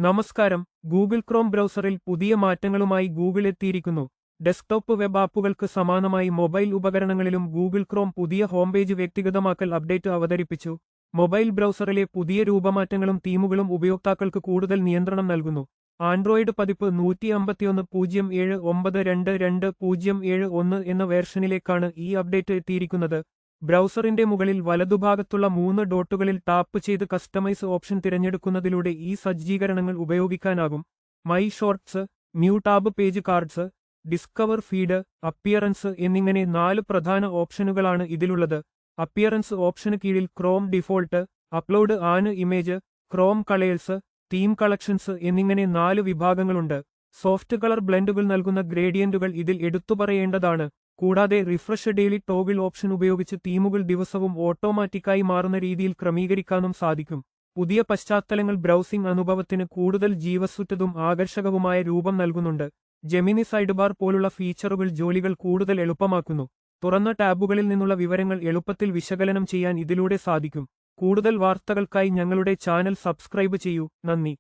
നമസ്കാരം. Google Chrome ബ്രൗസറിൽ പുതിയ മാറ്റങ്ങളുമായി Google എത്തിയിരിക്കുന്നു. ഡെസ്ക്ടോപ്പ് വെബ് ആപ്പുകൾക്ക് സമാനമായി മൊബൈൽ ഉപകരണങ്ങളിലും ഗൂഗിൾ ക്രോം പുതിയ ഹോംപേജ് വ്യക്തിഗതമാക്കൽ അപ്ഡേറ്റ് അവതരിപ്പിച്ചു. മൊബൈൽ ബ്രൗസറിലെ പുതിയ രൂപമാറ്റങ്ങളും തീമുകളും ഉപയോക്താക്കൾക്ക് കൂടുതൽ നിയന്ത്രണം നൽകുന്നു. ആൻഡ്രോയിഡ് പതിപ്പ് 151.0722.071 എന്ന വേർഷനിലേക്കാണ് ഈ അപ്ഡേറ്റ് എത്തിയിരിക്കുന്നത്. ബ്രൗസറിന്റെ മുകളിൽ വലതുഭാഗത്തുള്ള 3 ഡോട്ടുകളിൽ ടാപ്പ് ചെയ്ത് കസ്റ്റമൈസ് ഓപ്ഷൻ തിരഞ്ഞെടുക്കുന്നതിലൂടെ ഈ സജ്ജീകരണങ്ങൾ ഉപയോഗിക്കാനാകും. My shorts, new tab, page cards, discover feed, appearance എന്നിങ്ങനെ 4 പ്രധാന ഓപ്ഷനുകളാണ് ഇതിലുള്ളത്. അപ്പിയറൻസ് ഓപ്ഷന് കീഴിൽ Chrome default, upload an image, Chrome colours, theme collections എന്നിങ്ങനെ 4 വിഭാഗങ്ങളുണ്ട്. സോഫ്റ്റ് കളർ ബ്ലെൻഡുകൾ നൽകുന്ന ഗ്രേഡിയന്റുകൾ ഇതിൽ എടുത്തുപറയേണ്ടതാണ്. കൂടാതെ റിഫ്രഷ് ഡെയിലി ടോഗിൾ ഓപ്ഷൻ ഉപയോഗിച്ച് തീമുകൾ ദിവസവും ഓട്ടോമാറ്റിക്കായി മാറുന്ന രീതിയിൽ ക്രമീകരിക്കാനും സാധിക്കും. പുതിയ പശ്ചാത്തലങ്ങൾ ബ്രൗസിംഗ് അനുഭവത്തിന് കൂടുതൽ ജീവസ്സുറ്റതും ആകർഷകവുമായ രൂപം നൽകുന്നുണ്ട്. ജെമിനി സൈഡ് ബാർ പോലുള്ള ഫീച്ചറുകൾ ജോലികൾ കൂടുതൽ എളുപ്പമാക്കുന്നു. തുറന്ന ടാബുകളിൽ നിന്നുള്ള വിവരങ്ങൾ എളുപ്പത്തിൽ വിശകലനം ചെയ്യാൻ ഇതിലൂടെ സാധിക്കും. കൂടുതൽ വാർത്തകൾക്കായി ഞങ്ങളുടെ ചാനൽ സബ്സ്ക്രൈബ് ചെയ്യൂ. നന്ദി.